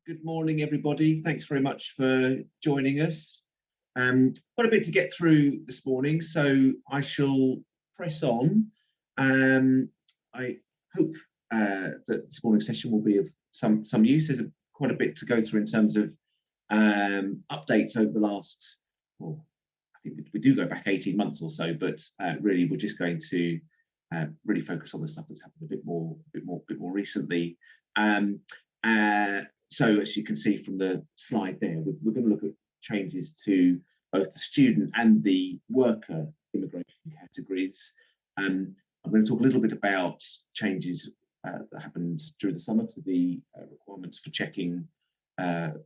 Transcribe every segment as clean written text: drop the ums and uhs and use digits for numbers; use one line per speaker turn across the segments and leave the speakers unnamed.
Good morning, everybody. Thanks very much for joining us. Quite a bit to get through this morning, so I shall press on. I hope that this morning's session will be of some use. There's quite a bit to go through in terms of updates over the last, well, I think we do go back 18 months or so, but really we're just going to really focus on the stuff that's happened a bit more recently. So as you can see from the slide there, we're going to look at changes to both the student and the worker immigration categories. I'm going to talk a little bit about changes that happened during the summer to the requirements for checking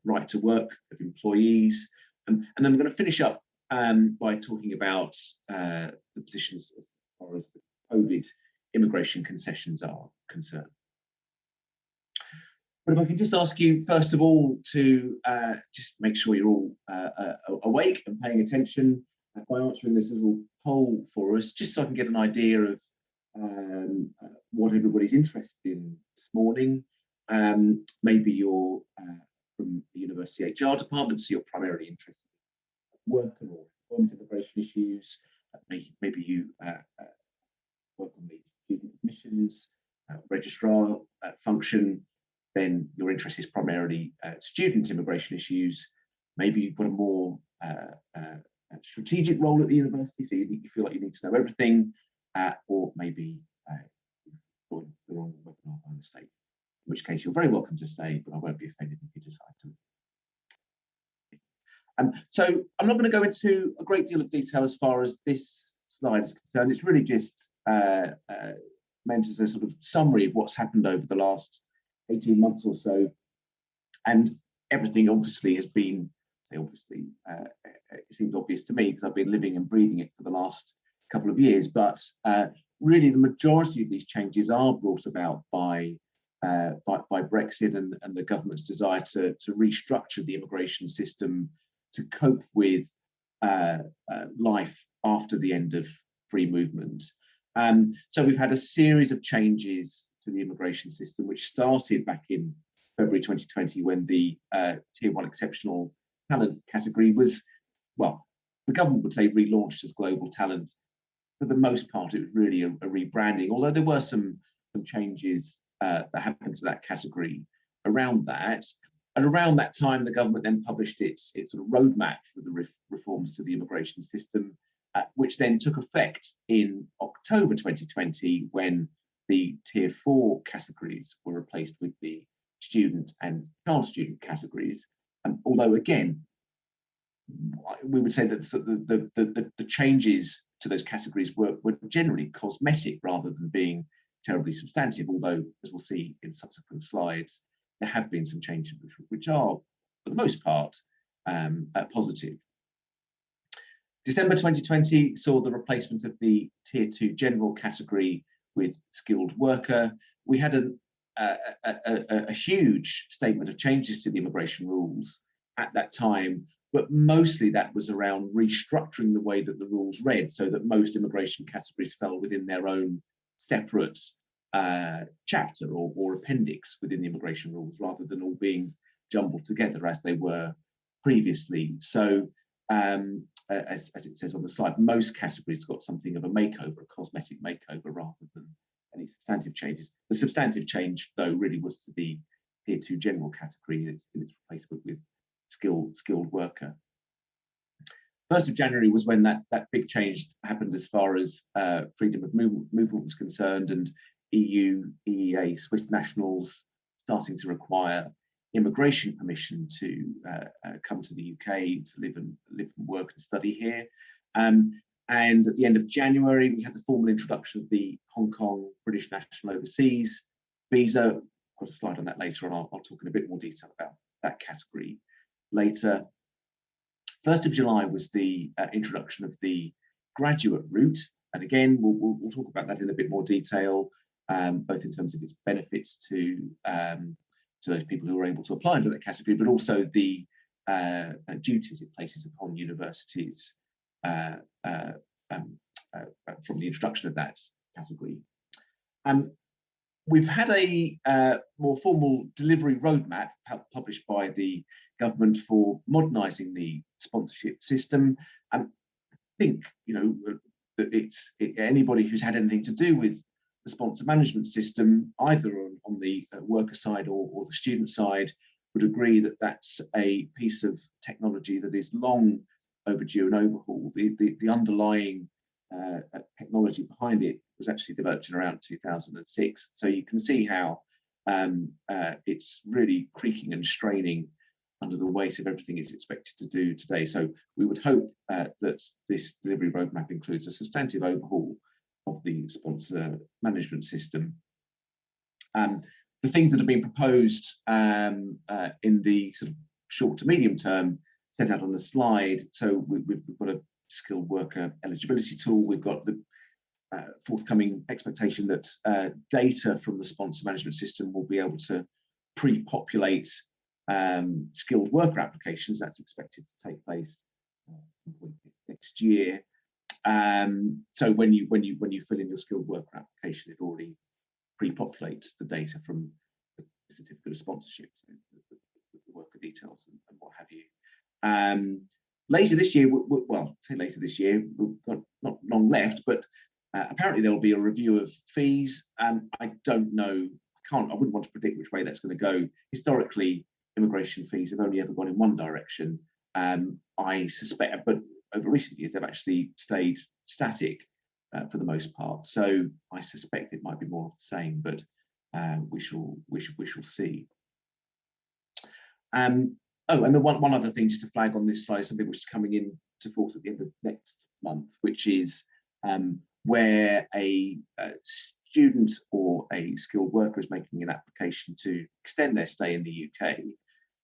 right to work of employees. And then I'm going to finish up by talking about the positions as far as the COVID immigration concessions are concerned. But if I can just ask you, first of all, to just make sure you're all awake and paying attention by answering this little poll for us, just so I can get an idea of what everybody's interested in this morning. Maybe you're from the university HR department, so you're primarily interested in work and or employment immigration issues. Maybe you work on the student admissions registrar function. Then your interest is primarily student immigration issues. Maybe you've got a more strategic role at the university, so you feel like you need to know everything, or maybe you're joined the wrong webinar by mistake, in which case you're very welcome to stay, but I won't be offended if you decide to. So I'm not going to go into a great deal of detail as far as this slide is concerned. It's really just meant as a sort of summary of what's happened over the last 18 months or so, and everything obviously has been, it seems obvious to me because I've been living and breathing it for the last couple of years, but really the majority of these changes are brought about by Brexit and the government's desire to restructure the immigration system to cope with life after the end of free movement. So we've had a series of changes to the immigration system, which started back in February 2020 when the Tier 1 exceptional talent category was, well, the government would say relaunched as global talent. For the most part, it was really a rebranding, although there were some changes that happened to that category around that. And around that time, the government then published its sort of roadmap for the reforms to the immigration system, which then took effect in October 2020 when the Tier 4 categories were replaced with the student and child student categories. Although, again, we would say that the changes to those categories were generally cosmetic rather than being terribly substantive, although, as we'll see in subsequent slides, there have been some changes which are, for the most part, positive. December 2020 saw the replacement of the Tier 2 general category with skilled worker. We had a huge statement of changes to the immigration rules at that time, but mostly that was around restructuring the way that the rules read so that most immigration categories fell within their own separate chapter or appendix within the immigration rules rather than all being jumbled together as they were previously. So as it says on the slide, most categories got something of a makeover, a cosmetic makeover, rather than any substantive changes. The substantive change, though, really was to the Tier 2 general category in its replacement with skilled worker. 1st of January was when that big change happened as far as freedom of movement was concerned, and EU, EEA, Swiss nationals starting to require immigration permission to come to the UK to live and work and study here. And at the end of January, we had the formal introduction of the Hong Kong British National Overseas visa. I've got a slide on that later on. I'll talk in a bit more detail about that category later. 1st of July was the introduction of the graduate route. And again, we'll talk about that in a bit more detail, both in terms of its benefits to those people who are able to apply into that category, but also the duties it places upon universities from the introduction of that category. We've had a more formal delivery roadmap published by the government for modernising the sponsorship system. And I think, that anybody who's had anything to do with the sponsor management system, either on the worker side or the student side, would agree that that's a piece of technology that is long overdue an overhaul. The underlying technology behind it was actually developed in around 2006. So you can see how it's really creaking and straining under the weight of everything it's expected to do today. So we would hope that this delivery roadmap includes a substantive overhaul of the sponsor management system. The things that have been proposed in the sort of short to medium term set out on the slide. So we've got a skilled worker eligibility tool. We've got the forthcoming expectation that data from the sponsor management system will be able to pre-populate skilled worker applications. That's expected to take place at some point next year. So when you fill in your skilled worker application, it already pre-populates the data from the certificate of sponsorship, so the worker details and what have you. Later this year, well, say later this year, we've got not long left, but apparently there will be a review of fees. I don't know, I wouldn't want to predict which way that's going to go. Historically, immigration fees have only ever gone in one direction. I suspect, but over recent years, they've actually stayed static for the most part. So I suspect it might be more of the same, but we shall see. Oh, and the one other thing just to flag on this slide, something which is coming in to force at the end of next month, which is where a student or a skilled worker is making an application to extend their stay in the UK,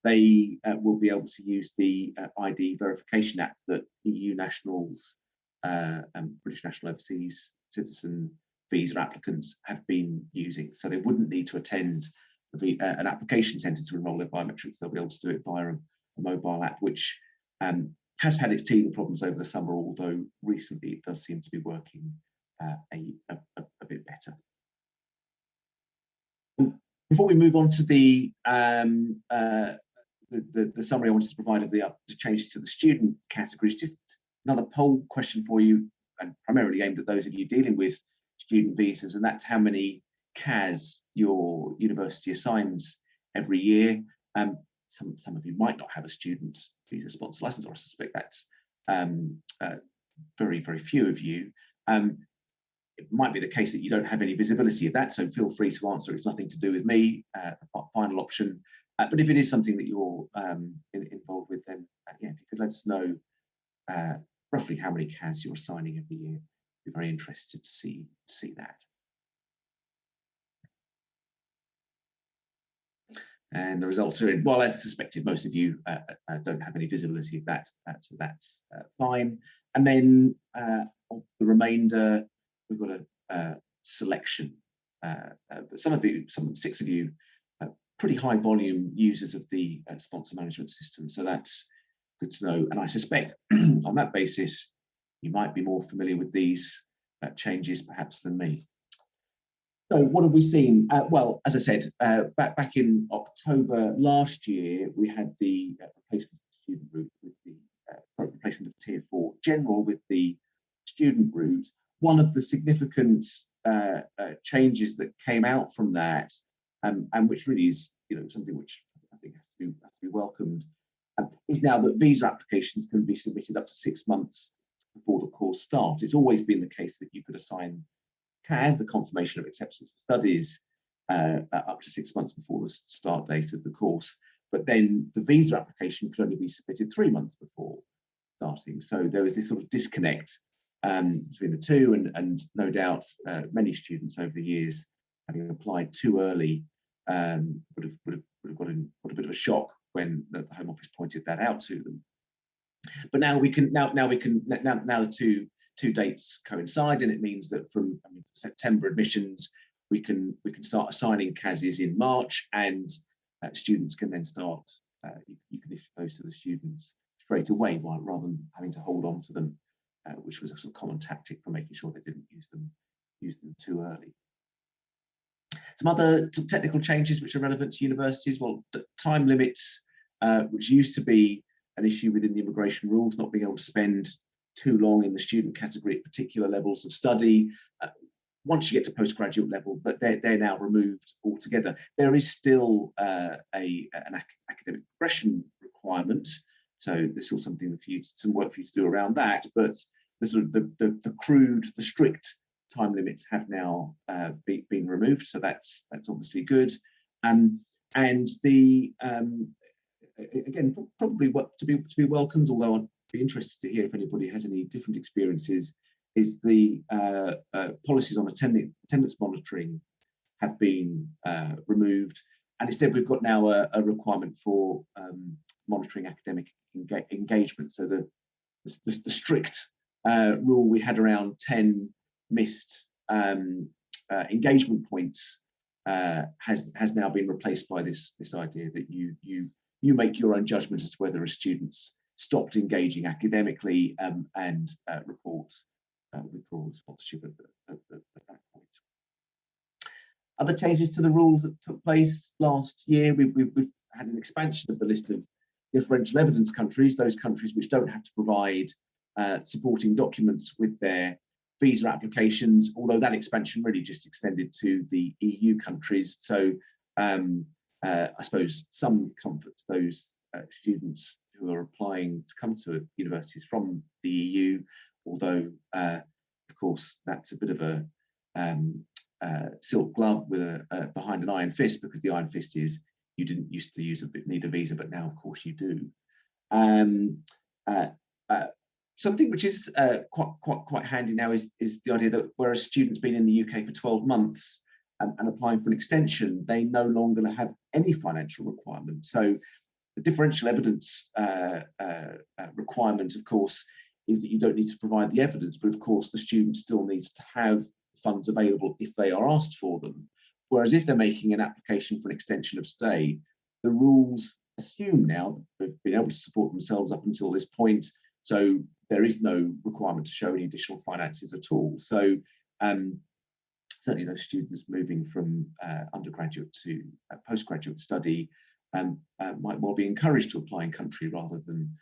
they will be able to use the ID verification app that EU nationals and British national overseas citizen visa applicants have been using. So they wouldn't need to attend an application centre to enrol their biometrics. They'll be able to do it via a mobile app, which has had its teething problems over the summer, although recently it does seem to be working a bit better. Before we move on to the summary I wanted to provide of the changes to the student categories, just another poll question for you, and primarily aimed at those of you dealing with student visas, and that's how many CAS your university assigns every year. Some of you might not have a student visa sponsor license, or I suspect that's very, very few of you. It might be the case that you don't have any visibility of that, so feel free to answer. It's nothing to do with me, the final option. But if it is something that you're involved with, then yeah, if you could let us know roughly how many CAS you're assigning every year, I'd be very interested to see that. And the results are in. Well, as suspected, most of you don't have any visibility of that, so that's fine. And then of the remainder, we've got a selection. But some 6 of you, pretty high volume users of the sponsor management system, so that's good to know. And I suspect on that basis, you might be more familiar with these changes perhaps than me. So what have we seen? Well, as I said, back in October last year, we had the replacement of the student route with the replacement of Tier 4 General with the student route. One of the significant changes that came out from that, and which really is something which I think has to be welcomed, is now that visa applications can be submitted up to 6 months before the course starts. It's always been the case that you could assign CAS, the confirmation of acceptance for studies, up to 6 months before the start date of the course. But then the visa application could only be submitted 3 months before starting. So there was this sort of disconnect between the two, and no doubt many students over the years, having applied too early, would have got a bit of a shock when the Home Office pointed that out to them. But now the two dates coincide, and it means that from September admissions, we can start assigning CASs in March, and students can then start. You can issue those to the students straight away, rather than having to hold on to them, which was a sort of common tactic for making sure they didn't use them too early. Some other technical changes which are relevant to universities, well, time limits, which used to be an issue within the immigration rules, not being able to spend too long in the student category at particular levels of study. Once you get to postgraduate level, but they're now removed altogether. There is still an academic progression requirement, so there's still some work for you to do around that. But the sort of the strict time limits have now been removed, so that's obviously good. And the again, probably what to be welcomed, although I'd be interested to hear if anybody has any different experiences, is the policies on attendance monitoring have been removed, and instead we've got now a requirement for monitoring academic engagement. So the strict rule we had around 10 missed engagement points has now been replaced by this idea that you make your own judgment as to whether a student's stopped engaging academically and report withdrawal of sponsorship at that point. Other changes to the rules that took place last year, we've had an expansion of the list of differential evidence countries, those countries which don't have to provide supporting documents with their visa applications, although that expansion really just extended to the EU countries. So I suppose some comfort to those students who are applying to come to universities from the EU, although of course that's a bit of a silk glove with behind an iron fist, because the iron fist is you didn't used to need a visa, but now of course you do. Something which is quite handy now is the idea that whereas students been in the UK for 12 months and applying for an extension, they no longer have any financial requirement. So the differential evidence requirement, of course, is that you don't need to provide the evidence, but of course the student still needs to have funds available if they are asked for them. Whereas if they're making an application for an extension of stay, the rules assume now that they've been able to support themselves up until this point, so there is no requirement to show any additional finances at all. So certainly those students moving from undergraduate to postgraduate study might well be encouraged to apply in country rather than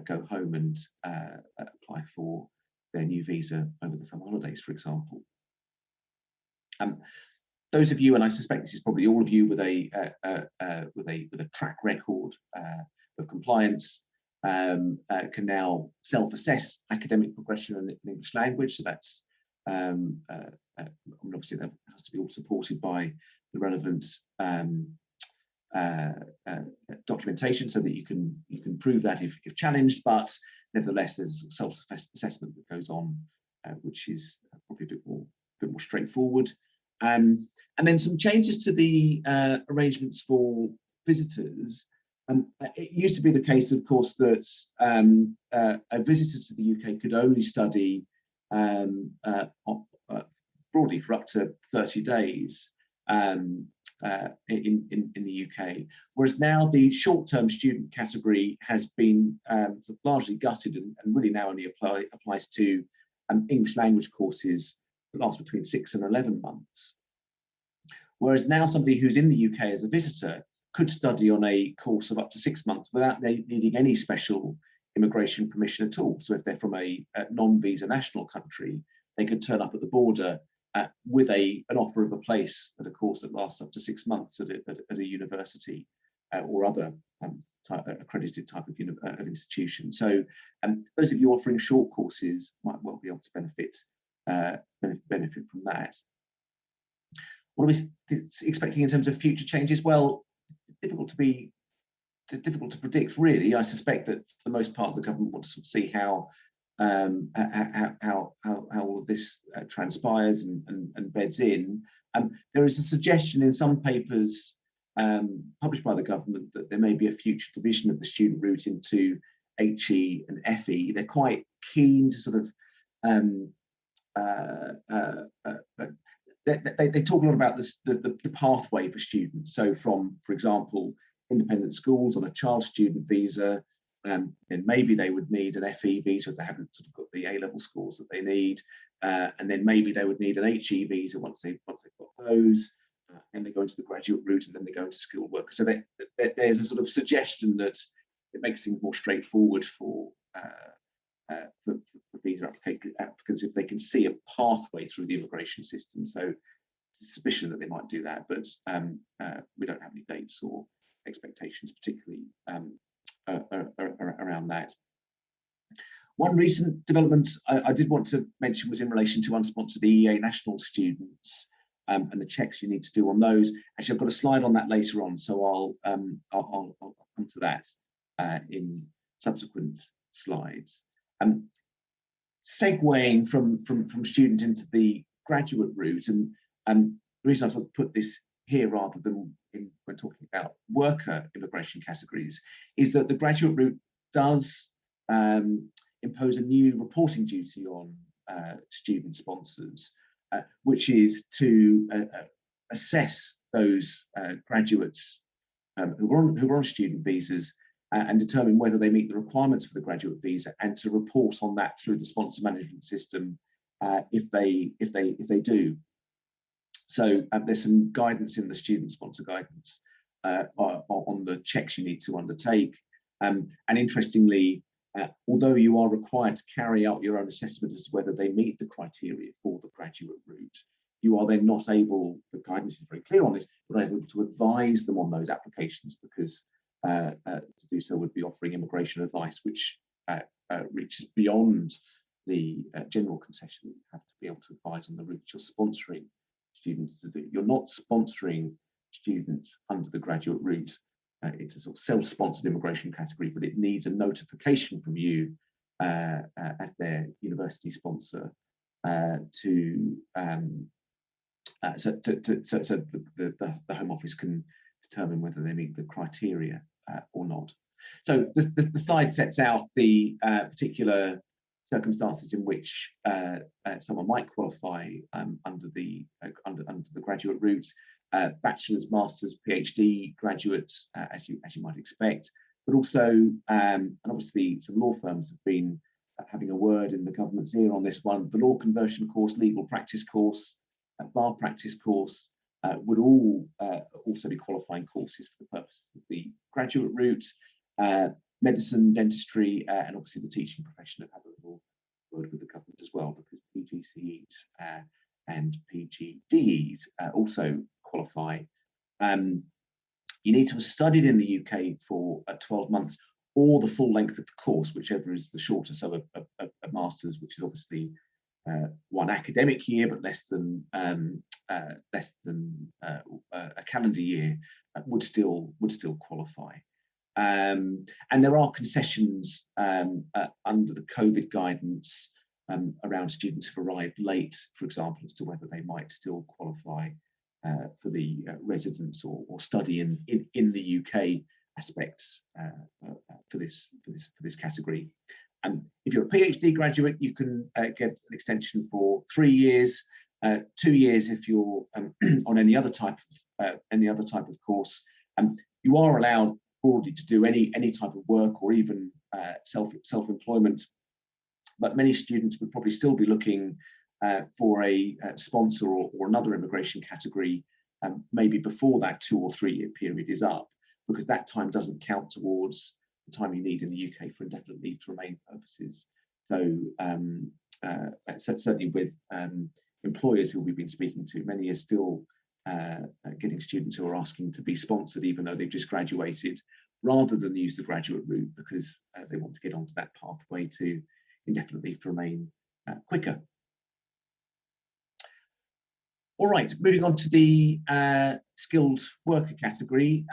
go home and apply for their new visa over the summer holidays, for example. Those of you, and I suspect this is probably all of you, with a track record of compliance, can now self-assess academic progression in English language. So that's obviously that has to be all supported by the relevant documentation, so that you can prove that if challenged. But nevertheless, there's a self-assessment that goes on, which is probably a bit more straightforward. And then some changes to the arrangements for visitors. It used to be the case, of course, that a visitor to the UK could only study broadly for up to 30 days in the UK, whereas now the short-term student category has been sort of largely gutted and really now only applies to English language courses that last between 6 and 11 months. Whereas now somebody who's in the UK as a visitor could study on a course of up to 6 months without needing any special immigration permission at all. So if they're from a non-visa national country, they could turn up at the border with an offer of a place at a course that lasts up to 6 months at a university or other accredited type of institution. So those of you offering short courses might well be able to benefit from that. What are we expecting in terms of future changes? Well, difficult to predict, really. I suspect that for the most part, the government wants to see how all of this transpires and beds in. There is a suggestion in some papers published by the government that there may be a future division of the student route into HE and FE. They're quite keen to sort of they talk a lot about this, the pathway for students. So from, for example, independent schools on a child student visa, then maybe they would need an FE visa if they haven't sort of got the A-level scores that they need, and then maybe they would need an HE visa once they've got those. then they go into the graduate route, and then they go into skilled worker. So there's a sort of suggestion that it makes things more straightforward for visa applicants if they can see a pathway through the immigration system. So suspicion that they might do that, but we don't have any dates or expectations particularly around that. One recent development I did want to mention was in relation to unsponsored EEA national students and the checks you need to do on those. Actually, I've got a slide on that later on, so I'll come to that in subsequent slides. Segueing from student into the graduate route, and the reason I've put this here rather than when talking about worker immigration categories is that the graduate route does impose a new reporting duty on student sponsors, which is to assess those graduates who are on student visas and determine whether they meet the requirements for the graduate visa, and to report on that through the sponsor management system if they do. So there's some guidance in the student sponsor guidance on the checks you need to undertake. And interestingly, although you are required to carry out your own assessment as to whether they meet the criteria for the graduate route, you are then not able, the guidance is very clear on this, but not able to advise them on those applications, because to do so would be offering immigration advice, which reaches beyond the general concession you have to be able to advise on the route you're sponsoring students to do. You're not sponsoring students under the graduate route. It's a sort of self-sponsored immigration category, but it needs a notification from you as their university sponsor so the Home Office can determine whether they meet the criteria or not. So the slide sets out the particular circumstances in which someone might qualify under the graduate route. Bachelor's, master's, PhD graduates, as you might expect, but also, and obviously some law firms have been having a word in the government's ear on this one. The law conversion course, legal practice course, bar practice course would all also be qualifying courses for the purpose of the graduate route. Medicine, dentistry, and obviously the teaching profession have had a little word with the government as well, because PGCEs and PGDEs also qualify. You need to have studied in the UK for 12 months or the full length of the course, whichever is the shorter. So a master's, which is obviously one academic year, but less than a calendar year, would still qualify. And there are concessions under the COVID guidance around students who've arrived late, for example, as to whether they might still qualify for the residence or study in the UK aspects for this category. If you're a PhD graduate, you can get an extension for 3 years, 2 years if you're on any other type of course. You are allowed broadly to do any type of work or even self-employment, but many students would probably still be looking for a sponsor or another immigration category maybe before that 2 or 3 year period is up, because that time doesn't count towards the time you need in the UK for indefinite leave to remain purposes. So certainly with employers who we've been speaking to, many are still getting students who are asking to be sponsored even though they've just graduated, rather than use the graduate route, because they want to get onto that pathway to indefinite leave to remain quicker. All right, moving on to the skilled worker category.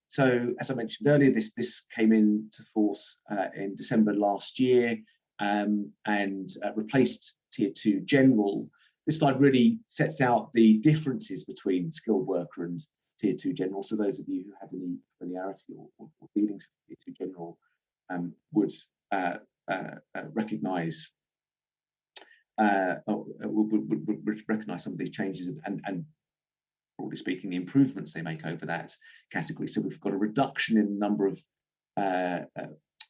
So as I mentioned earlier, this came into force in December last year and replaced Tier 2 General. This slide really sets out the differences between skilled worker and Tier 2 General. So those of you who have any familiarity or dealings with Tier 2 General would recognise would recognise some of these changes and broadly speaking, the improvements they make over that category. So we've got a reduction in the number of,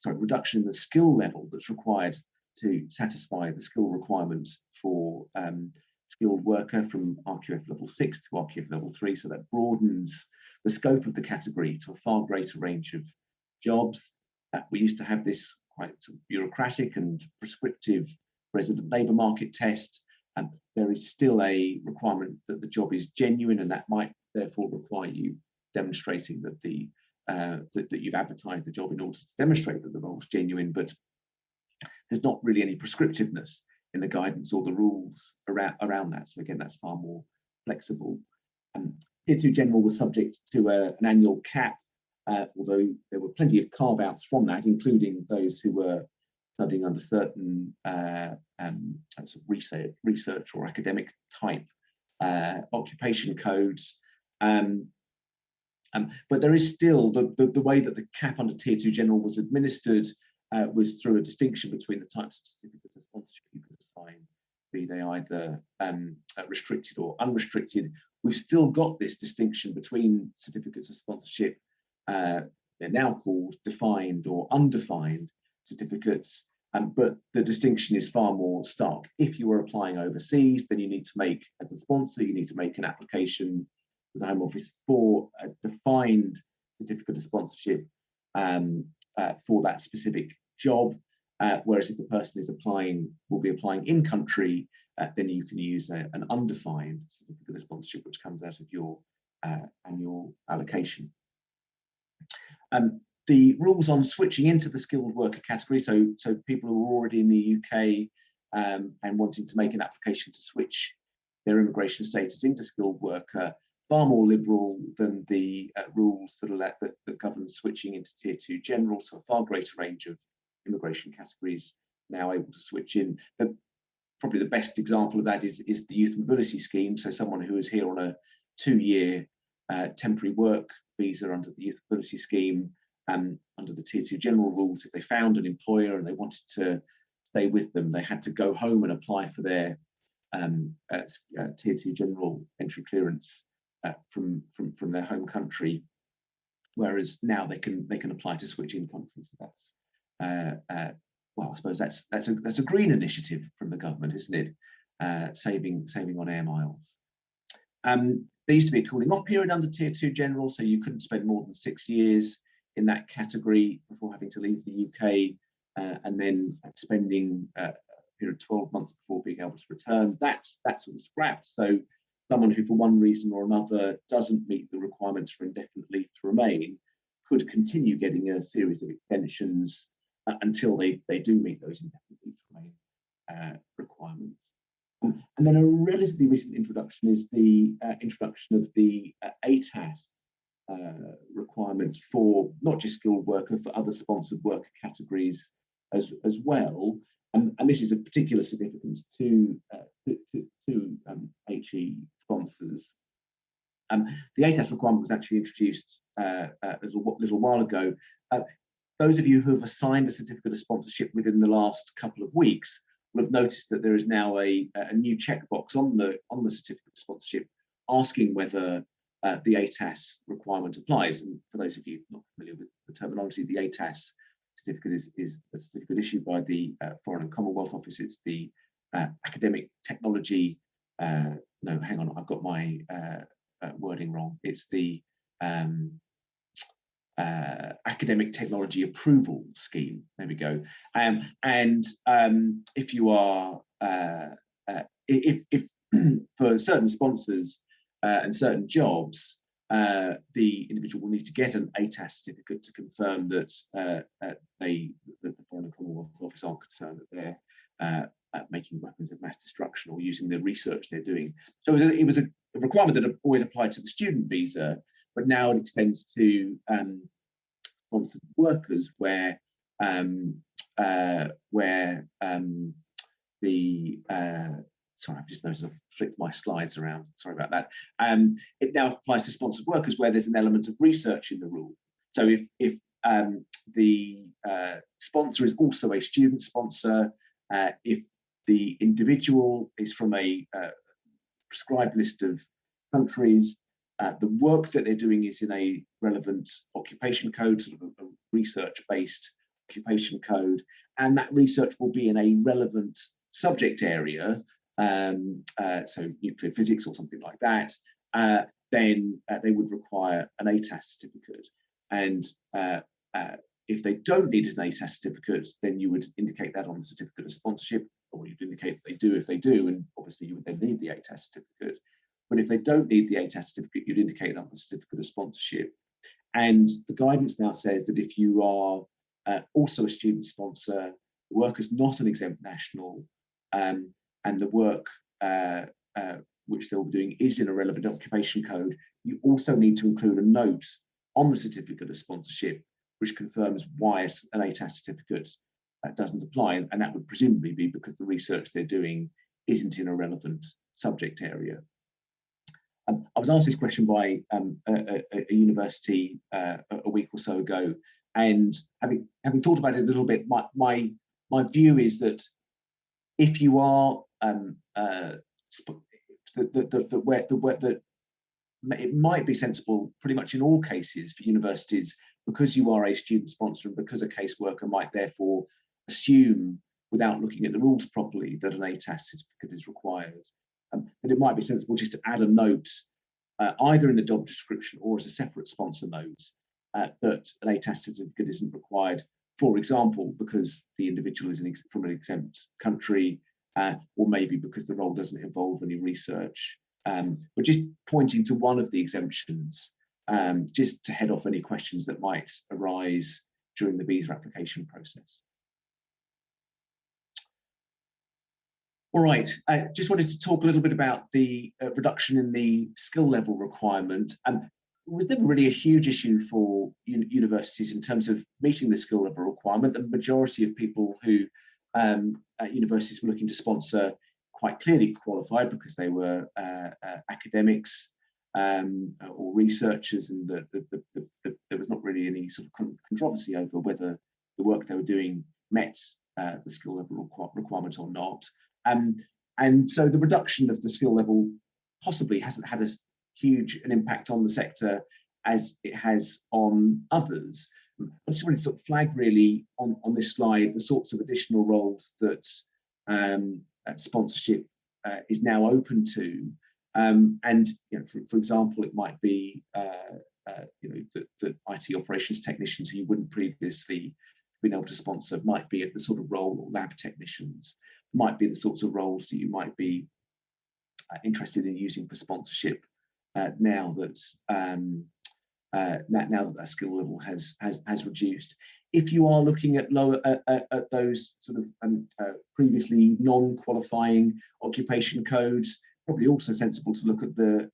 reduction in the skill level that's required to satisfy the skill requirements for skilled worker from RQF level 6 to RQF level 3. So that broadens the scope of the category to a far greater range of jobs. We used to have this quite sort of bureaucratic and prescriptive resident labour market test. And there is still a requirement that the job is genuine, and that might therefore require you demonstrating that that you've advertised the job in order to demonstrate that the role is genuine. But there's not really any prescriptiveness in the guidance or the rules around that. So again, that's far more flexible. Tier 2 General was subject to an annual cap, although there were plenty of carve-outs from that, including those who were studying under certain sort of research or academic type occupation codes. But there is still the way that the cap under Tier 2 General was administered was through a distinction between the types of certificates of sponsorship you could assign, be they either restricted or unrestricted. We've still got this distinction between certificates of sponsorship. They're now called defined or undefined certificates, but the distinction is far more stark. If you are applying overseas, then you need to make, as a sponsor, you need to make an application to the Home Office for a defined certificate of sponsorship for that specific job. Whereas if the person will be applying in country, then you can use an undefined certificate of sponsorship, which comes out of your annual allocation. The rules on switching into the skilled worker category, so people who are already in the UK and wanting to make an application to switch their immigration status into skilled worker, far more liberal than the rules that govern switching into Tier 2 General, so a far greater range of immigration categories now able to switch in. Probably the best example of that is the Youth Mobility Scheme, so someone who is here on a 2-year temporary work visa under the Youth Mobility Scheme, under the Tier 2 General rules, if they found an employer and they wanted to stay with them, they had to go home and apply for their Tier 2 General entry clearance from their home country, whereas now they can apply to switch in country. So that's well, I suppose that's a green initiative from the government, isn't it? Saving on air miles. There used to be a cooling off period under Tier 2 General, so you couldn't spend more than 6 years in that category before having to leave the UK, and then spending a period of 12 months before being able to return. That's sort of scrapped. So someone who for one reason or another doesn't meet the requirements for indefinite leave to remain could continue getting a series of extensions until they do meet those indefinite leave to remain requirements. And then a relatively recent introduction is the introduction of the ATAS requirement for not just skilled worker, for other sponsored worker categories as well. And this is of particular significance to HE sponsors. The ATAS requirement was actually introduced a little while ago. Those of you who have assigned a certificate of sponsorship within the last couple of weeks will have noticed that there is now a new checkbox on the certificate of sponsorship asking whether the ATAS requirement applies. And for those of you not familiar with the terminology, the ATAS certificate is a certificate issued by the Foreign and Commonwealth Office. It's the academic technology. No, hang on, I've got my wording wrong. It's the academic technology approval scheme. There we go. And if you are, if for certain sponsors and certain jobs, the individual will need to get an ATAS certificate to confirm that that the Foreign and Commonwealth Office aren't concerned that they're making weapons of mass destruction or using the research they're doing. So it was a requirement that always applied to the student visa, but now it extends to sponsored workers where sorry, I've just noticed I've flicked my slides around. Sorry about that. It now applies to sponsored workers where there's an element of research in the rule. So if the sponsor is also a student sponsor, if the individual is from a prescribed list of countries, the work that they're doing is in a relevant occupation code, sort of a research-based occupation code, and that research will be in a relevant subject area, so nuclear physics or something like that, then they would require an ATAS certificate. And if they don't need an ATAS certificate, then you would indicate that on the certificate of sponsorship, or you'd indicate that they do if they do, and obviously you would then need the ATAS certificate. But if they don't need the ATAS certificate, you'd indicate that on the certificate of sponsorship. And the guidance now says that if you are also a student sponsor, the worker's not an exempt national, and the work which they'll be doing is in a relevant occupation code, you also need to include a note on the certificate of sponsorship which confirms why an ATAS certificate doesn't apply, and that would presumably be because the research they're doing isn't in a relevant subject area. I was asked this question by a university a week or so ago, and having thought about it a little bit, my view is that if you are it might be sensible pretty much in all cases for universities, because you are a student sponsor and because a caseworker might therefore assume, without looking at the rules properly, that an ATAS certificate is required, that it might be sensible just to add a note, either in the job description or as a separate sponsor note, that an ATAS certificate isn't required, for example, because the individual is from an exempt country, or maybe because the role doesn't involve any research. But just pointing to one of the exemptions, just to head off any questions that might arise during the visa application process. All right, I just wanted to talk a little bit about the reduction in the skill level requirement. It was never really a huge issue for universities in terms of meeting the skill level requirement. The majority of people who universities were looking to sponsor quite clearly qualified because they were academics or researchers, and there was not really any sort of controversy over whether the work they were doing met the skill level requirement or not. And so the reduction of the skill level possibly hasn't had as huge an impact on the sector as it has on others. I just wanted to sort of flag really on this slide the sorts of additional roles that sponsorship is now open to. And for example, it might be the IT operations technicians who you wouldn't previously been able to sponsor might be at the sort of role, or lab technicians might be the sorts of roles that you might be interested in using for sponsorship now that that skill level has reduced. If you are looking at at those sort of previously non-qualifying occupation codes, probably also sensible to look at the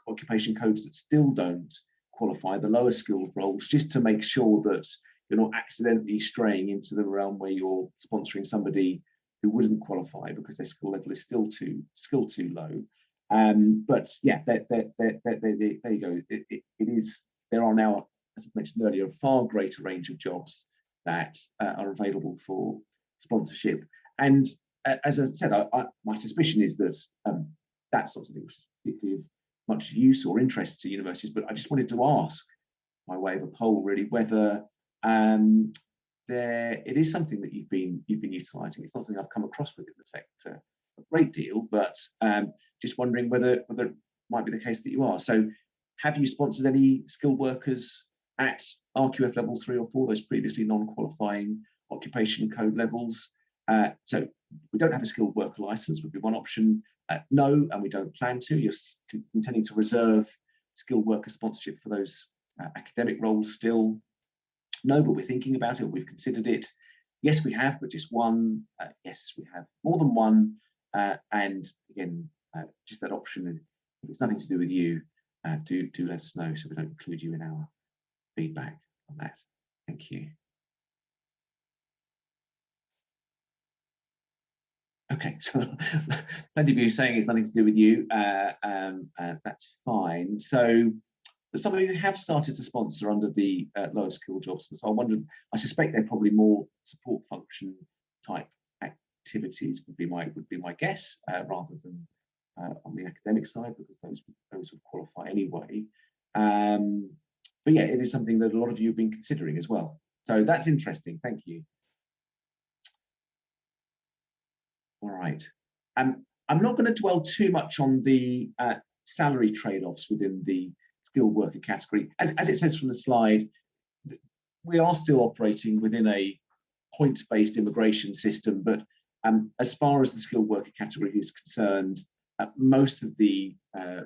occupation codes that still don't qualify, the lower skilled roles, just to make sure that you're not accidentally straying into the realm where you're sponsoring somebody who wouldn't qualify because their skill level is still too low. But yeah, there you go. It is. There are now, as I mentioned earlier, a far greater range of jobs that are available for sponsorship. And as I said, my suspicion is that that's not something which is particularly of much use or interest to universities. But I just wanted to ask, by way of a poll, really, whether it is something that you've been utilising. It's not something I've come across within the sector a great deal, but just wondering whether it might be the case that you are. So, have you sponsored any skilled workers at RQF level 3 or 4, those previously non-qualifying occupation code levels? So we don't have a skilled worker licence would be one option. No, and we don't plan to. You're intending to reserve skilled worker sponsorship for those academic roles still. No, but we're thinking about it. We've considered it. Yes, we have, but just one. Yes, we have more than one. And again, just that option. If it's nothing to do with you, do let us know so we don't include you in our feedback on that. Thank you. Okay, so plenty of you saying it's nothing to do with you. That's fine. So some of you have started to sponsor under the lower skill jobs. So I suspect they're probably more support function type activities would be my guess, rather than on the academic side, because those would qualify anyway. But yeah, it is something that a lot of you have been considering as well. So that's interesting. Thank you. All right. I'm I'm not going to dwell too much on the salary trade-offs within the skilled worker category. As it says from the slide, we are still operating within a points-based immigration system, but as far as the skilled worker category is concerned, most of the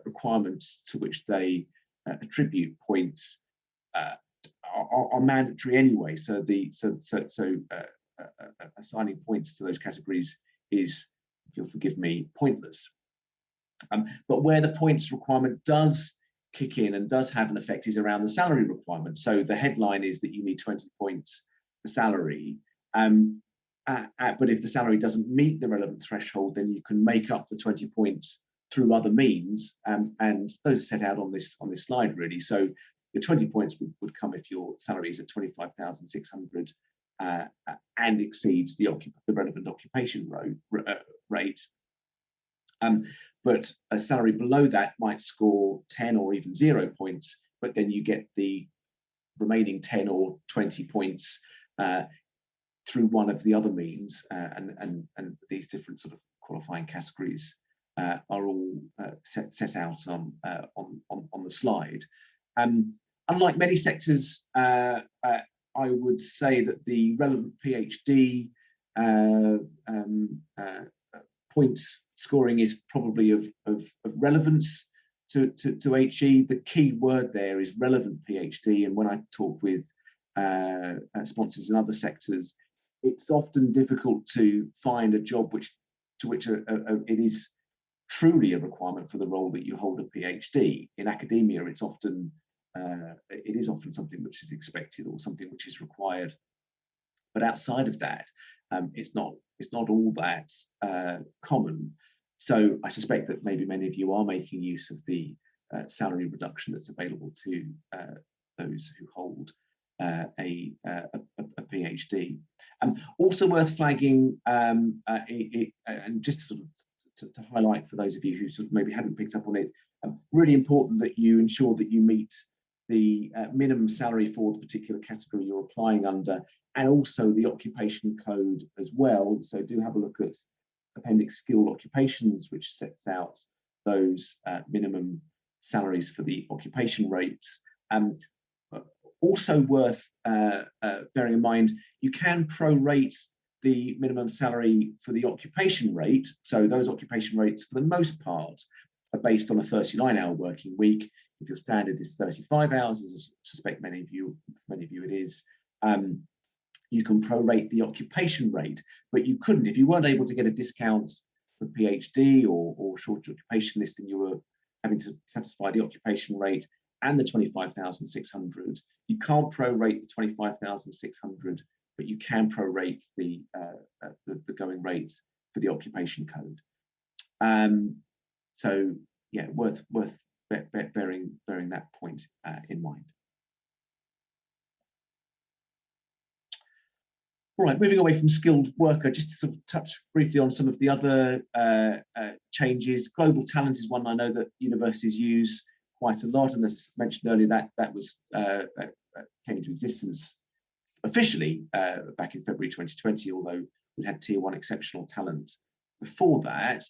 requirements to which they attribute points are mandatory anyway. So assigning points to those categories is, if you'll forgive me, pointless. But where the points requirement does kick in and does have an effect is around the salary requirement. So the headline is that you need 20 points for salary. But if the salary doesn't meet the relevant threshold, then you can make up the 20 points through other means, and those are set out on this slide really. So your 20 points would come if your salary is at 25,600 and exceeds the relevant occupation rate. But a salary below that might score 10 or even 0 points, but then you get the remaining 10 or 20 points through one of the other means, and these different sort of qualifying categories are all set out on the slide. Unlike many sectors, I would say that the relevant PhD points scoring is probably of relevance to HE. The key word there is relevant PhD, and when I talk with sponsors in other sectors, it's often difficult to find a job to which it is truly a requirement for the role that you hold a PhD. In academia, it is often something which is expected or something which is required. But outside of that, it's not all that common. So I suspect that maybe many of you are making use of the salary reduction that's available to those who hold a PhD. Also worth flagging, and just sort of to highlight for those of you who sort of maybe hadn't picked up on it, really important that you ensure that you meet the minimum salary for the particular category you're applying under, and also the occupation code as well. So do have a look at Appendix Skilled Occupations, which sets out those minimum salaries for the occupation rates. Also worth bearing in mind, you can prorate the minimum salary for the occupation rate. So those occupation rates, for the most part, are based on a 39-hour working week. If your standard is 35 hours, as I suspect many of you it is, you can prorate the occupation rate, but you couldn't, if you weren't able to get a discount for PhD or short occupation list, and you were having to satisfy the occupation rate and the 25,600, you can't prorate the 25,600, but you can prorate the going rate for the occupation code. So yeah, worth bearing that point in mind. All right, moving away from skilled worker, just to sort of touch briefly on some of the other changes. Global talent is one I know that universities use quite a lot, and as mentioned earlier, that was came into existence officially back in February 2020, although we'd had Tier 1 exceptional talent before that.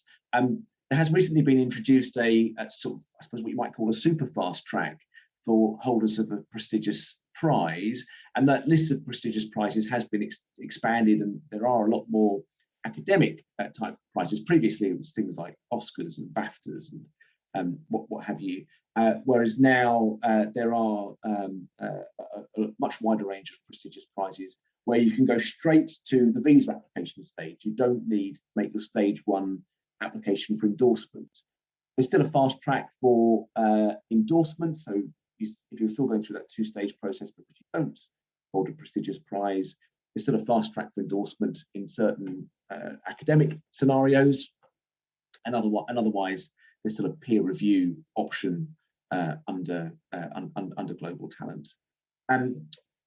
There has recently been introduced a sort of, I suppose, what you might call a super fast track for holders of a prestigious prize, and that list of prestigious prizes has been expanded, and there are a lot more academic type prizes. Previously, it was things like Oscars and BAFTAs and what have you, whereas now there are a much wider range of prestigious prizes where you can go straight to the visa application stage. You don't need to make your stage 1 application for endorsement. There's still a fast track for endorsement, so if you're still going through that 2-stage process because you don't hold a prestigious prize, there's still a fast track for endorsement in certain academic scenarios, and otherwise there's still a peer review option under global talent.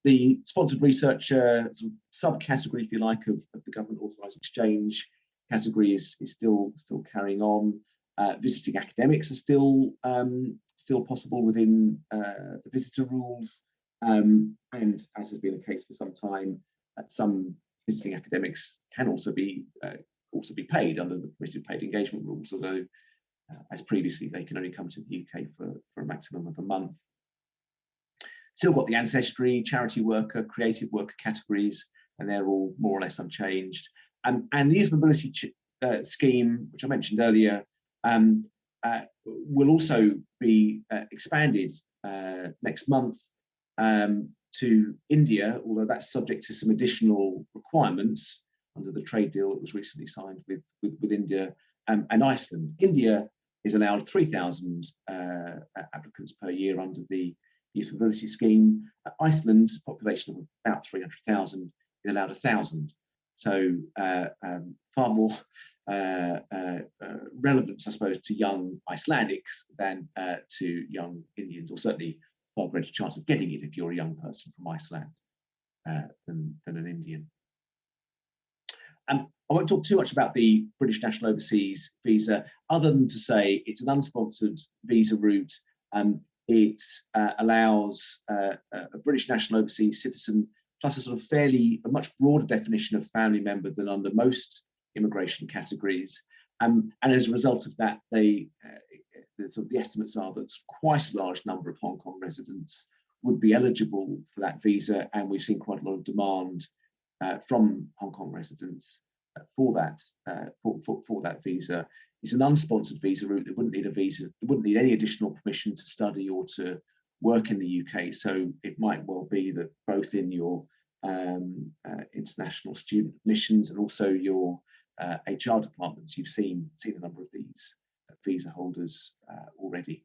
The sponsored research sort of subcategory, if you like, of the government authorised exchange category is still carrying on. Visiting academics are still possible within the visitor rules, and as has been the case for some time, some visiting academics can also be also be paid under the permitted paid engagement rules, although as previously they can only come to the UK for a maximum of a month. Still got the ancestry, charity worker, creative worker categories, and they're all more or less unchanged. And the youth mobility scheme, which I mentioned earlier, will also be expanded next month to India, although that's subject to some additional requirements under the trade deal that was recently signed with India and Iceland. India is allowed 3,000 applicants per year under the youth mobility scheme. Iceland's population of about 300,000 is allowed 1,000. So far more relevance, I suppose, to young Icelandics than to young Indians, or certainly far greater chance of getting it if you're a young person from Iceland than an Indian. I won't talk too much about the British National Overseas Visa, other than to say it's an unsponsored visa route. It allows a British National Overseas citizen, plus a sort of a much broader definition of family member than under most immigration categories. And as a result of that, the estimates are that quite a large number of Hong Kong residents would be eligible for that visa, and we've seen quite a lot of demand from Hong Kong residents for that visa. It's an unsponsored visa route. It wouldn't need a visa. It wouldn't need any additional permission to study or to work in the UK. So it might well be that both in your international student admissions and also your HR departments, you've seen a number of these visa holders already.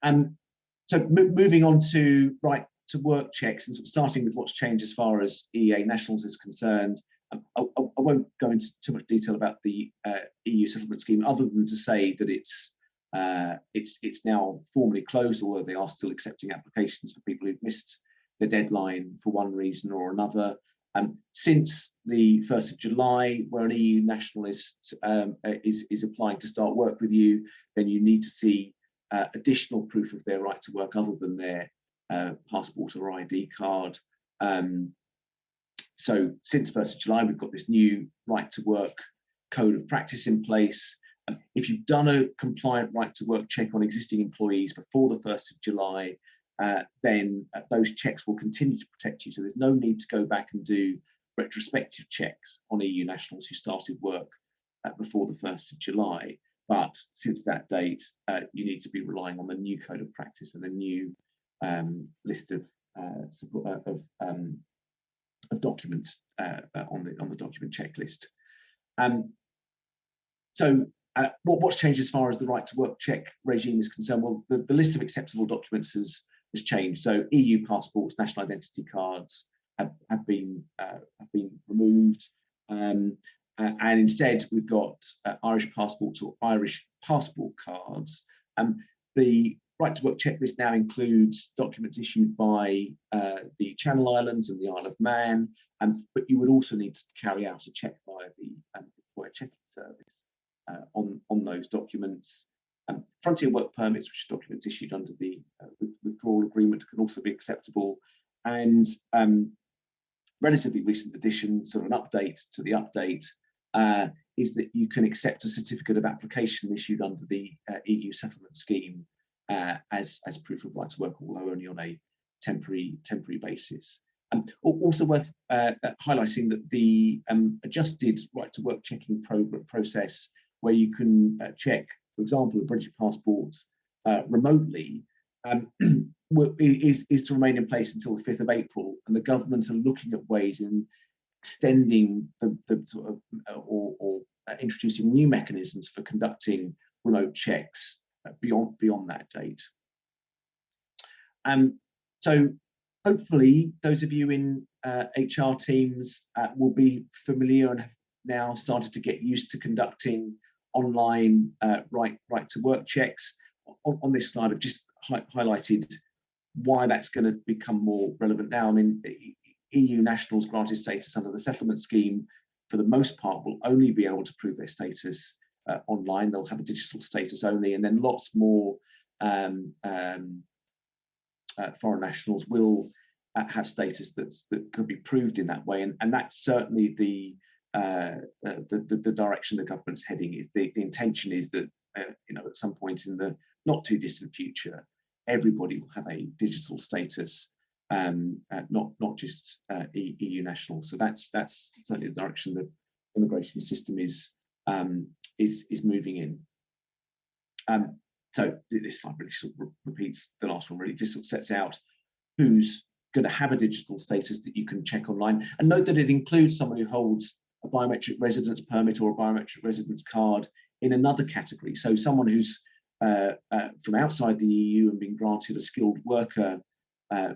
So moving on to right to work checks, and sort of starting with what's changed as far as EEA nationals is concerned. I won't go into too much detail about the EU settlement scheme, other than to say that it's now formally closed, although they are still accepting applications for people who've missed the deadline for one reason or another. Since the 1st of July, where an EU nationalist is applying to start work with you, then you need to see additional proof of their right to work other than their passport or ID card. So since 1st of July, we've got this new right to work code of practice in place. If you've done a compliant right to work check on existing employees before the 1st of July, then those checks will continue to protect you. So there's no need to go back and do retrospective checks on EU nationals who started work before the 1st of July. But since that date, you need to be relying on the new code of practice and the new list of documents on the document checklist. So what's changed as far as the right to work check regime is concerned? Well, the list of acceptable documents has changed. So EU passports, national identity cards have been removed, and instead we've got Irish passports or Irish passport cards. The right to work checklist now includes documents issued by the Channel Islands and the Isle of Man, but you would also need to carry out a check via the employer checking service on those documents. Frontier work permits, which are documents issued under the withdrawal agreement, can also be acceptable. And relatively recent addition, sort of an update to the update, is that you can accept a certificate of application issued under the EU settlement scheme as proof of right to work, although only on a temporary basis. Also worth highlighting that the adjusted right to work checking process, where you can check, for example, a British passport remotely, is to remain in place until the 5th of April, and the government are looking at ways in extending the sort of or introducing new mechanisms for conducting remote checks beyond that date. So hopefully those of you in HR teams will be familiar and have now started to get used to conducting online right to work checks. On this slide, I've just highlighted why that's going to become more relevant now. I mean, EU nationals granted status under the settlement scheme, for the most part, will only be able to prove their status online. They'll have a digital status only, and then lots more foreign nationals will have status that could be proved in that way, and that's certainly the the direction the government's heading is. The intention is that at some point in the not too distant future, everybody will have a digital status, not just EU nationals. So that's certainly the direction the immigration system is moving in. So this slide really sort of repeats the last one. Really, just sort of sets out who's going to have a digital status that you can check online. And note that it includes someone who holds a biometric residence permit or a biometric residence card in another category. So someone who's from outside the EU and been granted a skilled worker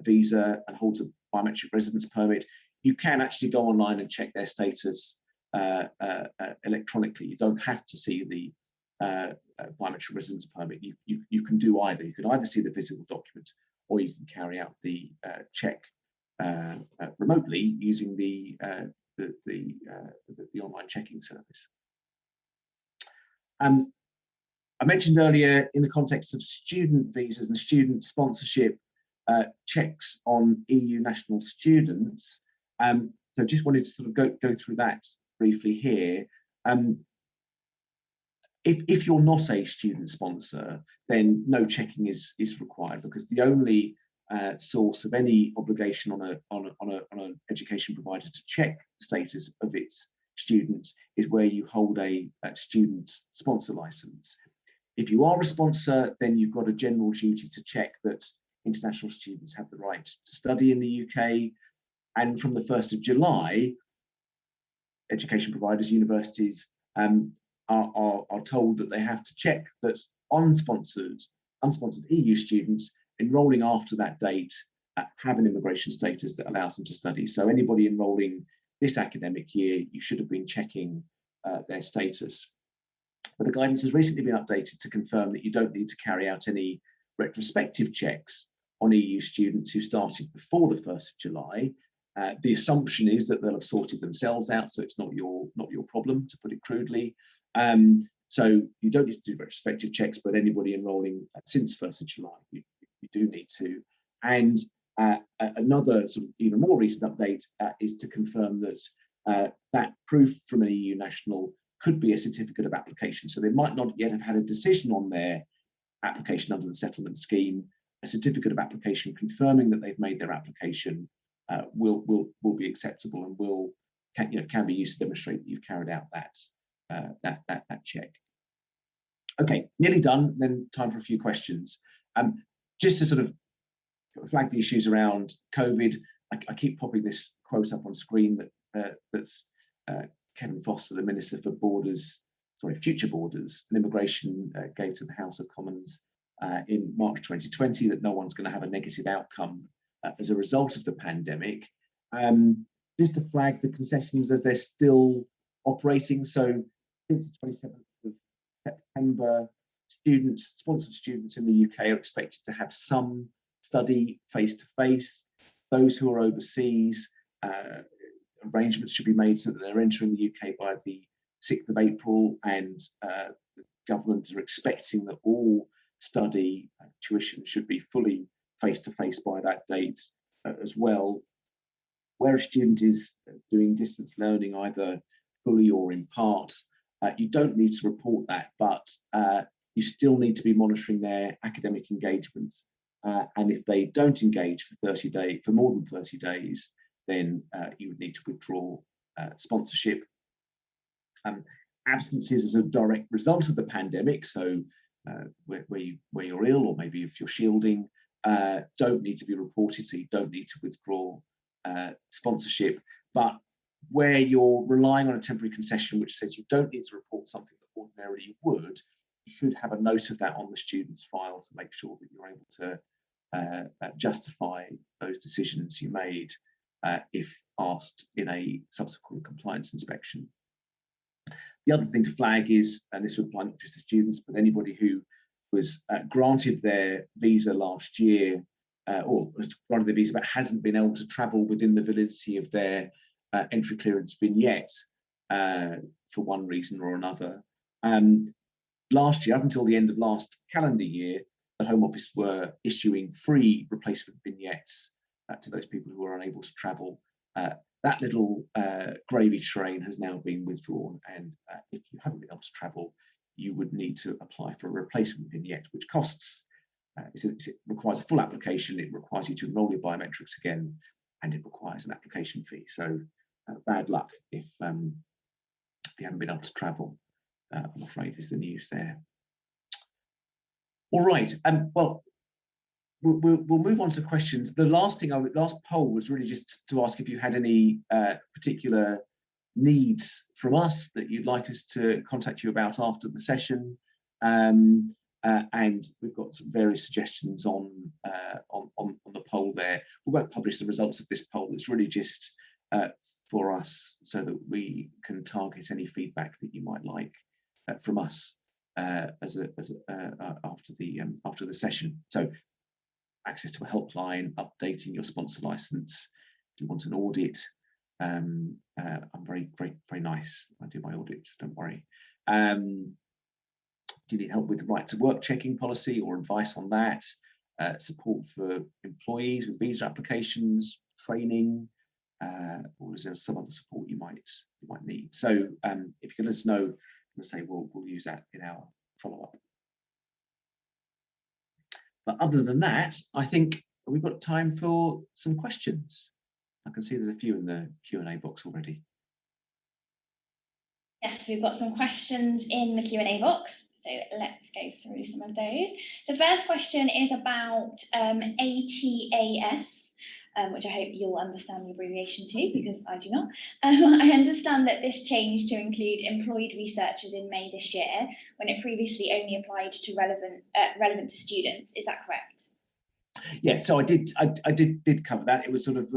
visa and holds a biometric residence permit, you can actually go online and check their status electronically. You don't have to see the biometric residence permit. You can do either. You can either see the physical document, or you can carry out the check remotely using the online checking service. I mentioned earlier, in the context of student visas and student sponsorship, checks on EU national students. So just wanted to sort of go through that briefly here. If you're not a student sponsor, then no checking is required, because the only source of any obligation on an education provider to check the status of its students is where you hold a student sponsor license. If you are a sponsor, then you've got a general duty to check that international students have the right to study in the UK. And from the 1st of July, education providers, universities, are told that they have to check that unsponsored EU students enrolling after that date have an immigration status that allows them to study. So anybody enrolling this academic year, you should have been checking their status. But the guidance has recently been updated to confirm that you don't need to carry out any retrospective checks on EU students who started before the 1st of July. The assumption is that they'll have sorted themselves out, so it's not your problem, to put it crudely. So you don't need to do retrospective checks, but anybody enrolling since 1st of July, you do need to. And another sort of even more recent update is to confirm that that proof from an EU national could be a certificate of application. So they might not yet have had a decision on their application under the settlement scheme. A certificate of application confirming that they've made their application will be acceptable and can be used to demonstrate that you've carried out that check. Okay, nearly done. Then time for a few questions. Just to sort of flag the issues around COVID, I keep popping this quote up on screen that's Kevin Foster, the Minister for Future Borders and Immigration, gave to the House of Commons in March 2020, that no one's going to have a negative outcome as a result of the pandemic. Just to flag the concessions as they're still operating. So since the 27th of September, sponsored students in the UK are expected to have some study face-to-face. Those who are overseas, arrangements should be made so that they're entering the UK by the 6th of April, and the government are expecting that all study tuition should be fully face-to-face by that date as well. Where a student is doing distance learning, either fully or in part, you don't need to report that, but you still need to be monitoring their academic engagement. And if they don't engage for more than 30 days, then you would need to withdraw sponsorship. Absences as a direct result of the pandemic, so where you're ill, or maybe if you're shielding, don't need to be reported, so you don't need to withdraw sponsorship. But where you're relying on a temporary concession which says you don't need to report something that ordinarily you would, you should have a note of that on the student's file to make sure that you're able to justify those decisions you made if asked in a subsequent compliance inspection. The other thing to flag is, and this would apply not just to students, but anybody who was granted their visa last year, or was granted their visa but hasn't been able to travel within the validity of their entry clearance vignette for one reason or another. Last year, up until the end of last calendar year, the Home Office were issuing free replacement vignettes to those people who were unable to travel. that little gravy train has now been withdrawn, and if you haven't been able to travel, you would need to apply for a replacement vignette, which costs, it requires a full application, it requires you to enrol your biometrics again, and it requires an application fee. So bad luck if you haven't been able to travel, I'm afraid, is the news there. All right, well, we'll move on to questions. The last poll was really just to ask if you had any particular needs from us that you'd like us to contact you about after the session, and we've got some various suggestions on the poll there. We won't publish the results of this poll. It's really just for us so that we can target any feedback that you might like from us after the session. So access to a helpline, updating your sponsor license. Do you want an audit? I'm very nice. I do my audits, don't worry. Do you need help with right to work checking policy or advice on that? Support for employees with visa applications, training, or is there some other support you might need? So if you could let us know, let's say we'll use that in our follow-up. But other than that, I think we've got time for some questions. I can see there's a few in the Q&A box already.
Yes, we've got some questions in the Q&A box, so let's go through some of those. The first question is about ATAS, which I hope you'll understand the abbreviation to, because I do not. I understand that this changed to include employed researchers in May this year, when it previously only applied to relevant to students. Is that correct?
Yeah, so I did cover that. It was sort of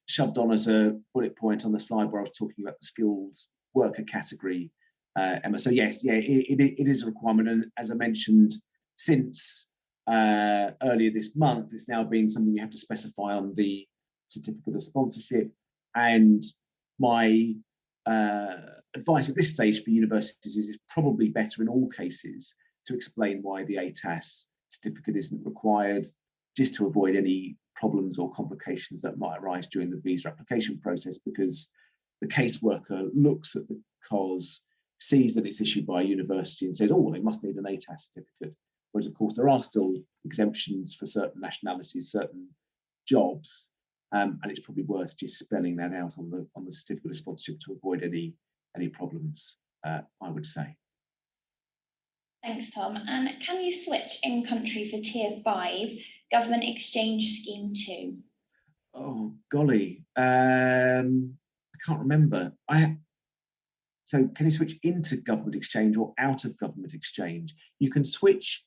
shoved on as a bullet point on the slide where I was talking about the skilled worker category, Emma. So yes, yeah, it is a requirement, and as I mentioned, since earlier this month, it's now been something you have to specify on the certificate of sponsorship. And my advice at this stage for universities is it's probably better in all cases to explain why the ATAS certificate isn't required, just to avoid any problems or complications that might arise during the visa application process, because the caseworker looks at the COS, sees that it's issued by a university and says, oh, they must need an ATAS certificate. Whereas, of course, there are still exemptions for certain nationalities, certain jobs, and it's probably worth just spelling that out on the certificate of sponsorship to avoid any problems, I would say.
Thanks, Tom. And can you switch in country for Tier 5 government exchange scheme 2?
Oh, golly. I can't remember. So can you switch into government exchange or out of government exchange? You can switch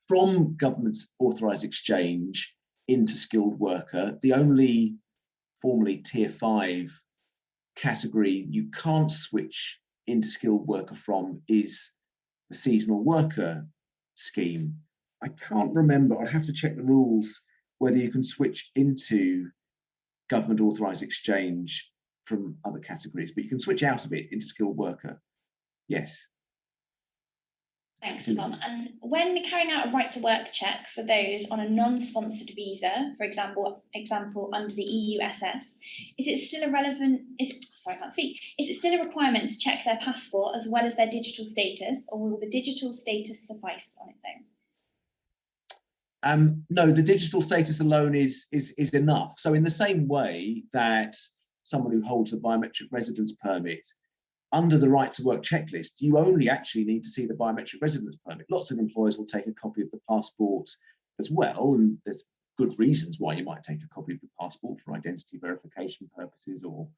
from government authorised exchange into skilled worker. The only formally Tier 5 category you can't switch into skilled worker from is the seasonal worker scheme. I can't remember, I'd have to check the rules, whether you can switch into government authorised exchange from other categories, but you can switch out of it into skilled worker, yes.
Thanks, Tom. And when carrying out a right to work check for those on a non-sponsored visa, for example under the EUSS, is it still a requirement to check their passport as well as their digital status, or will the digital status suffice on its own?
No, the digital status alone is enough. So in the same way that someone who holds a biometric residence permit, under the right to work checklist, you only actually need to see the biometric residence permit. Lots of employers will take a copy of the passport as well, and there's good reasons why you might take a copy of the passport for identity verification purposes, or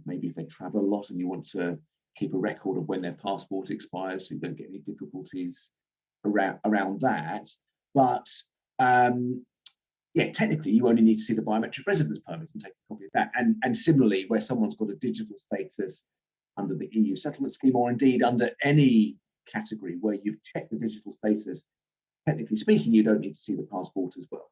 maybe if they travel a lot and you want to keep a record of when their passport expires so you don't get any difficulties around that. But yeah, technically you only need to see the biometric residence permit and take a copy of that. And similarly, where someone's got a digital status under the EU settlement scheme, or indeed under any category where you've checked the digital status, technically speaking, you don't need to see the passport as well.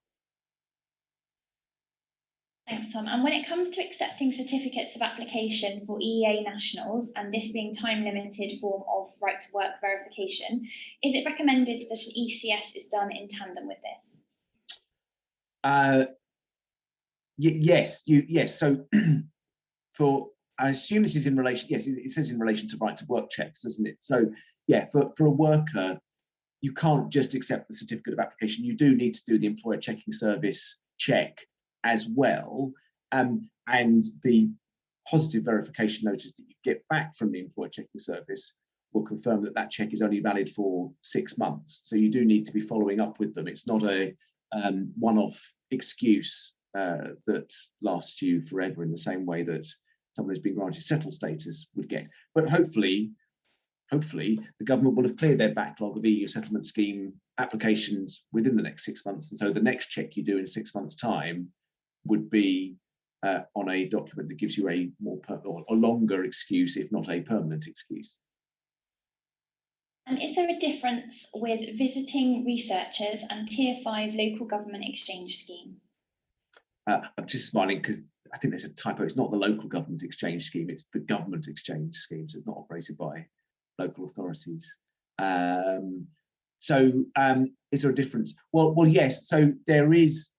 Thanks, Tom. And when it comes to accepting certificates of application for EEA nationals, and this being time-limited form of right to work verification, is it recommended that an ECS is done in tandem with this?
Yes. So I assume this is in relation, yes, it says in relation to right to work checks, doesn't it? So yeah, for a worker, you can't just accept the certificate of application. You do need to do the employer checking service check as well. And the positive verification notice that you get back from the employer checking service will confirm that that check is only valid for 6 months. So you do need to be following up with them. It's not a one-off excuse that lasts you forever in the same way that someone who's been granted settled status would get. But hopefully, the government will have cleared their backlog of EU settlement scheme applications within the next 6 months. And so the next check you do in 6 months' time would be on a document that gives you a more or a longer excuse, if not a permanent excuse.
And is there a difference with visiting researchers and Tier 5 local government exchange scheme?
I'm just smiling because I think there's a typo. It's not the local government exchange scheme, it's the government exchange scheme. So it's not operated by local authorities. Is there a difference? Well, yes. So there is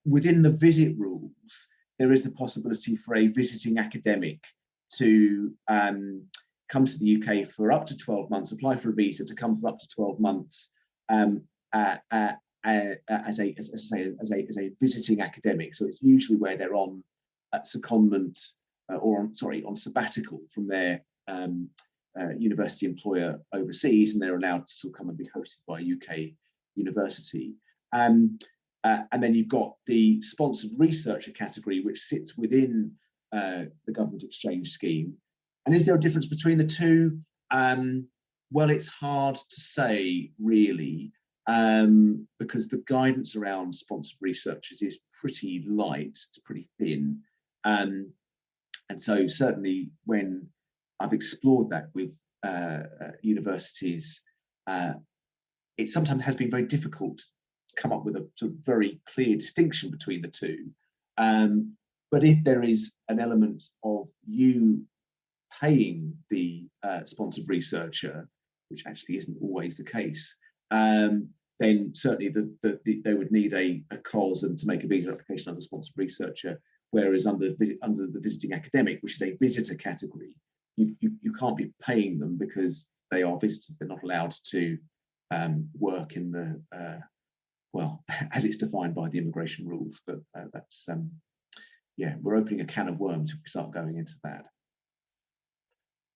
within the visit rules, there is the possibility for a visiting academic to come to the UK for up to 12 months, apply for a visa to come for up to 12 months as a visiting academic. So it's usually where they're on secondment or on sabbatical from their university employer overseas, and they're allowed to still come and be hosted by a UK university. And then you've got the sponsored researcher category, which sits within the government exchange scheme. And is there a difference between the two? Well, it's hard to say, really, because the guidance around sponsored researchers is pretty light, it's pretty thin. And so certainly when I've explored that with universities, it sometimes has been very difficult to come up with a sort of very clear distinction between the two. But if there is an element of you paying the sponsored researcher, which actually isn't always the case, then certainly they would need a COS and to make a visa application under sponsored researcher, whereas under the visiting academic, which is a visitor category, you can't be paying them because they are visitors. They're not allowed to work in the, well, as it's defined by the immigration rules. But that's, yeah, we're opening a can of worms if we start going into that.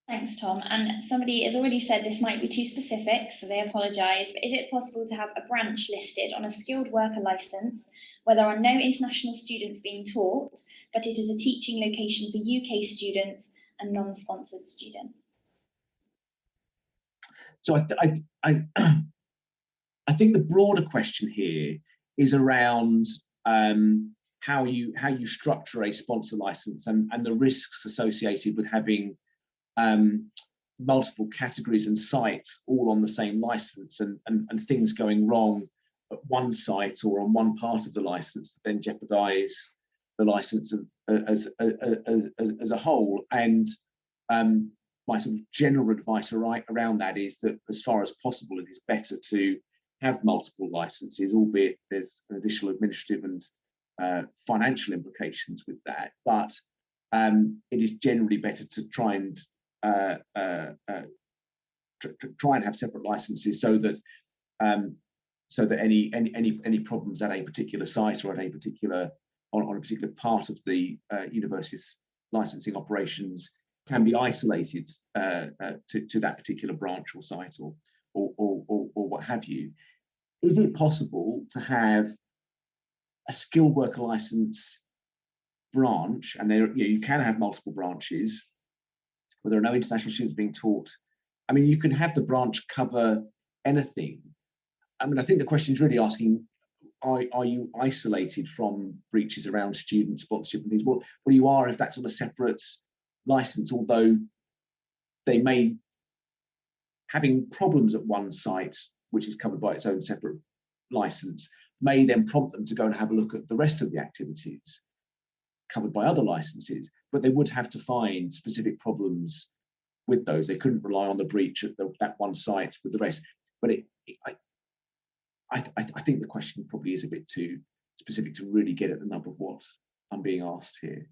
Thanks, Tom. And somebody has already said this might be too specific, so they apologise. But is it possible to have a branch listed on a skilled worker licence where there are no international students being taught, but it is a teaching location for UK students and non-sponsored students?
So I think the broader question here is around how you structure a sponsor licence and the risks associated with having multiple categories and sites all on the same license and things going wrong at one site or on one part of the license that then jeopardize the license as a whole. And my sort of general advice around that is that as far as possible, it is better to have multiple licenses, albeit there's an additional administrative and financial implications with that. But it is generally better to try and have separate licenses so that any problems at a particular site or at a particular on a particular part of the university's licensing operations can be isolated to that particular branch or site or what have you. Is it possible to have a skilled worker license branch, and there you can have multiple branches where there are no international students being taught? I mean, you can have the branch cover anything. I mean, I think the question is really asking, are you isolated from breaches around student sponsorship and things? Well, you are if that's on a separate license, although they may, having problems at one site, which is covered by its own separate license, may then prompt them to go and have a look at the rest of the activities covered by other licenses, but they would have to find specific problems with those. They couldn't rely on the breach at that one site with the rest. But I think the question probably is a bit too specific to really get at the nub of what I'm being asked here.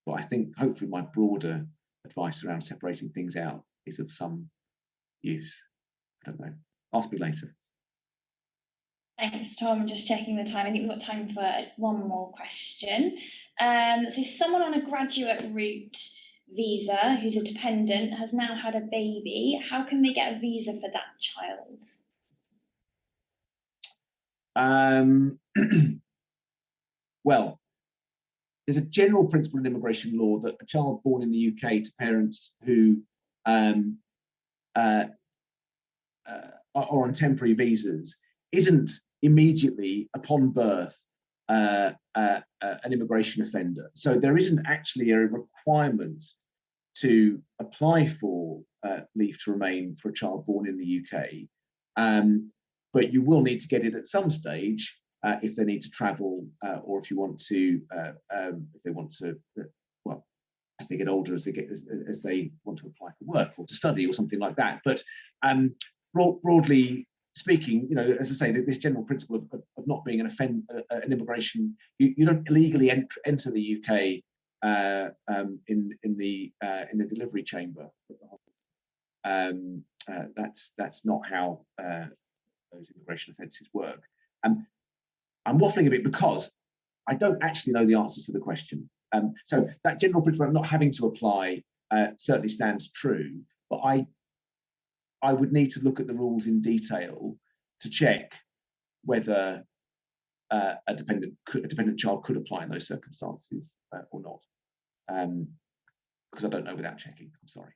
But I think hopefully my broader advice around separating things out is of some use. I don't know. Ask me later.
Thanks, Tom. I'm just checking the time. I think we've got time for one more question. So someone on a graduate route visa who's a dependent has now had a baby. How can they get a visa for that child?
Well, there's a general principle in immigration law that a child born in the UK to parents who are on temporary visas isn't immediately upon birth an immigration offender. So there isn't actually a requirement to apply for leave to remain for a child born in the UK, but you will need to get it at some stage if they need to travel or if you want to, if they want to, well, as they get older, as they want to apply for work or to study or something like that. But broadly speaking, you know, as I say, this general principle of not being an immigration, you don't illegally enter the UK in the delivery chamber. That's not how those immigration offences work. I'm waffling a bit because I don't actually know the answer to the question. So that general principle of not having to apply certainly stands true, but I would need to look at the rules in detail to check whether a dependent child could apply in those circumstances or not, because I don't know without checking. I'm sorry.